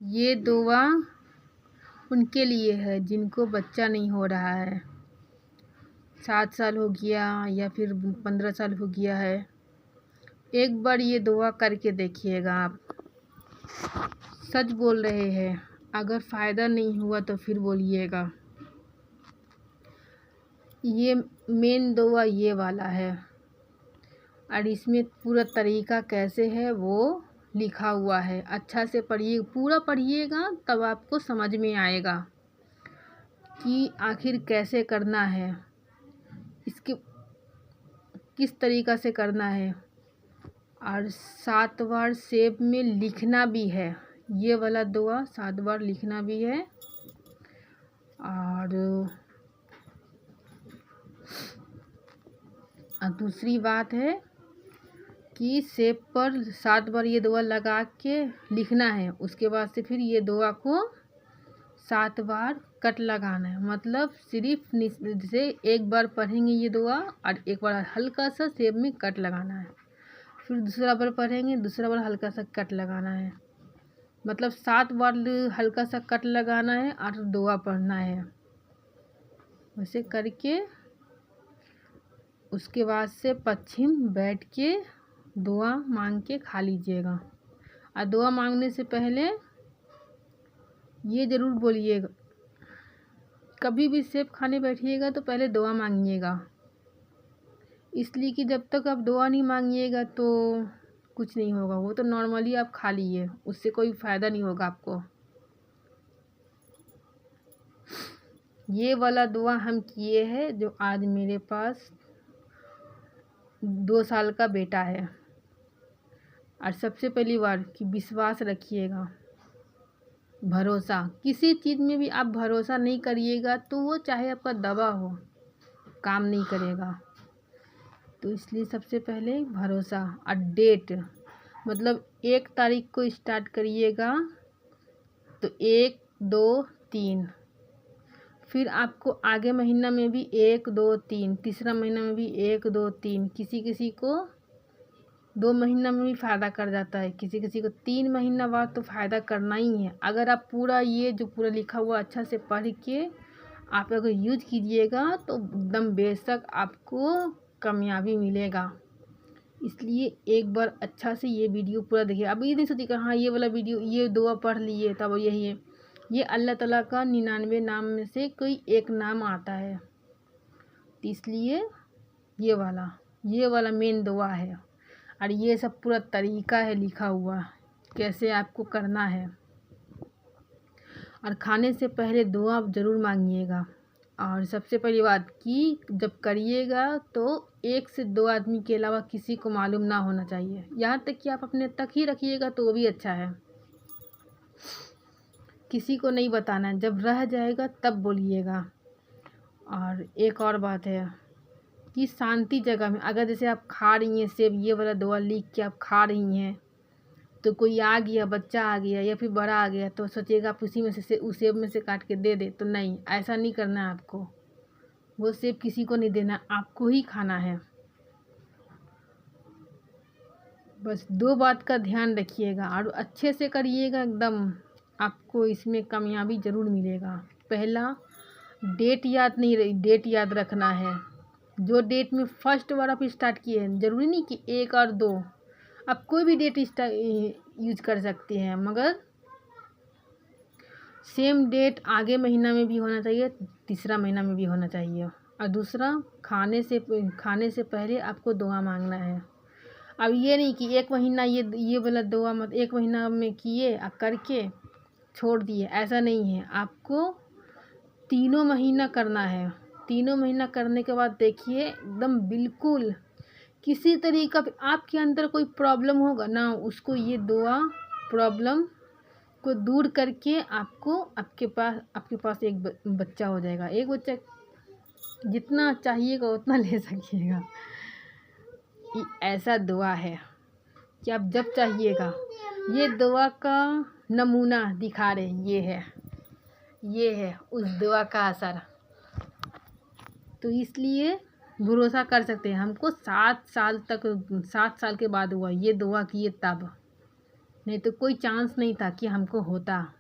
ये दुआ उनके लिए है जिनको बच्चा नहीं हो रहा है, 7 साल हो गया या फिर 15 साल हो गया है। एक बार ये दुआ करके देखिएगा आप। सच बोल रहे हैं, अगर फ़ायदा नहीं हुआ तो फिर बोलिएगा। ये मेन दुआ ये वाला है और इसमें पूरा तरीका कैसे है वो लिखा हुआ है। अच्छा से पढ़िए, पूरा पढ़िएगा तब आपको समझ में आएगा कि आखिर कैसे करना है, इसके किस तरीक़ा से करना है। और 7 बार सेब में लिखना भी है, ये वाला दुआ 7 बार लिखना भी है। और दूसरी बात है कि सेब पर 7 बार ये दुआ लगा के लिखना है। उसके बाद से फिर ये दुआ को 7 बार कट लगाना है। मतलब सिर्फ जैसे एक बार पढ़ेंगे ये दुआ और एक बार हल्का सा सेब में कट लगाना है, फिर दूसरा बार पढ़ेंगे, दूसरा बार हल्का सा कट लगाना है। मतलब 7 बार हल्का सा कट लगाना है और दुआ पढ़ना है। वैसे करके उसके बाद से पश्चिम बैठ के दुआ मांग के खा लीजिएगा। और दुआ मांगने से पहले ये ज़रूर बोलिएगा, कभी भी सेब खाने बैठिएगा तो पहले दुआ मांगिएगा। इसलिए कि जब तक आप दुआ नहीं मांगिएगा तो कुछ नहीं होगा। वो तो नॉर्मली आप खा लीजिए, उससे कोई फ़ायदा नहीं होगा आपको। ये वाला दुआ हम किए हैं जो आज मेरे पास 2 साल का बेटा है। और सबसे पहली बार कि विश्वास रखिएगा, भरोसा। किसी चीज़ में भी आप भरोसा नहीं करिएगा तो वो चाहे आपका दवा हो, काम नहीं करेगा। तो इसलिए सबसे पहले भरोसा। और डेट, मतलब 1 तारीख को स्टार्ट करिएगा तो 1, 2, 3, फिर आपको आगे महीना में भी 1, 2, 3, तीसरा महीना में भी 1, 2, 3। किसी किसी को 2 महीना में भी फ़ायदा कर जाता है, किसी किसी को 3 महीना बाद तो फ़ायदा करना ही है। अगर आप पूरा ये जो पूरा लिखा हुआ अच्छा से पढ़ के आप अगर यूज कीजिएगा तो एकदम बेशक आपको कामयाबी मिलेगा। इसलिए एक बार अच्छा से ये वीडियो पूरा देखिए। अब ये नहीं सोचिएगा हाँ ये वाला वीडियो ये दुआ पढ़ लिए तब यही है। ये अल्लाह ताला का 99 नाम में से कोई एक नाम आता है, तो इसलिए ये वाला मेन दुआ है। और ये सब पूरा तरीका है लिखा हुआ कैसे आपको करना है। और खाने से पहले दुआ ज़रूर मांगिएगा। और सबसे पहली बात कि जब करिएगा तो 1 से 2 आदमी के अलावा किसी को मालूम ना होना चाहिए। यहाँ तक कि आप अपने तक ही रखिएगा तो वो भी अच्छा है, किसी को नहीं बताना है। जब रह जाएगा तब बोलिएगा। और एक और बात है कि शांति जगह में, अगर जैसे आप खा रही हैं सेब, ये वाला दुआ लिख के आप खा रही हैं तो कोई आ गया, बच्चा आ गया या फिर बड़ा आ गया तो सोचिएगा आप उसी में से उस सेब में से काट के दे दे, तो नहीं, ऐसा नहीं करना है आपको। वो सेब किसी को नहीं देना, आपको ही खाना है। बस 2 बात का ध्यान रखिएगा और अच्छे से करिएगा एकदम, आपको इसमें कामयाबी ज़रूर मिलेगा। पहला डेट याद नहीं रही, डेट याद रखना है। जो डेट में फर्स्ट बार आप स्टार्ट किए हैं, ज़रूरी नहीं कि 1 और 2, आप कोई भी डेट यूज कर सकते हैं, मगर सेम डेट आगे महीना में भी होना चाहिए, तीसरा महीना में भी होना चाहिए। और दूसरा, खाने से पहले आपको दुआ मांगना है। अब ये नहीं कि 1 महीना ये वाला दुआ मत 1 महीना में किए और करके छोड़ दिए, ऐसा नहीं है। आपको 3 महीना करना है। 3 महीना करने के बाद देखिए एकदम बिल्कुल किसी तरीका आपके अंदर कोई प्रॉब्लम होगा ना, उसको ये दुआ प्रॉब्लम को दूर करके आपको आपके पास एक बच्चा हो जाएगा। एक बच्चा जितना चाहिएगा उतना ले सकिएगा। ऐसा दुआ है कि आप जब चाहिएगा, ये दुआ का नमूना दिखा रहे हैं, ये है उस दुआ का असर। तो इसलिए भरोसा कर सकते हैं। हमको 7 साल के बाद हुआ, ये दुआ किए तब। नहीं तो कोई चांस नहीं था कि हमको होता।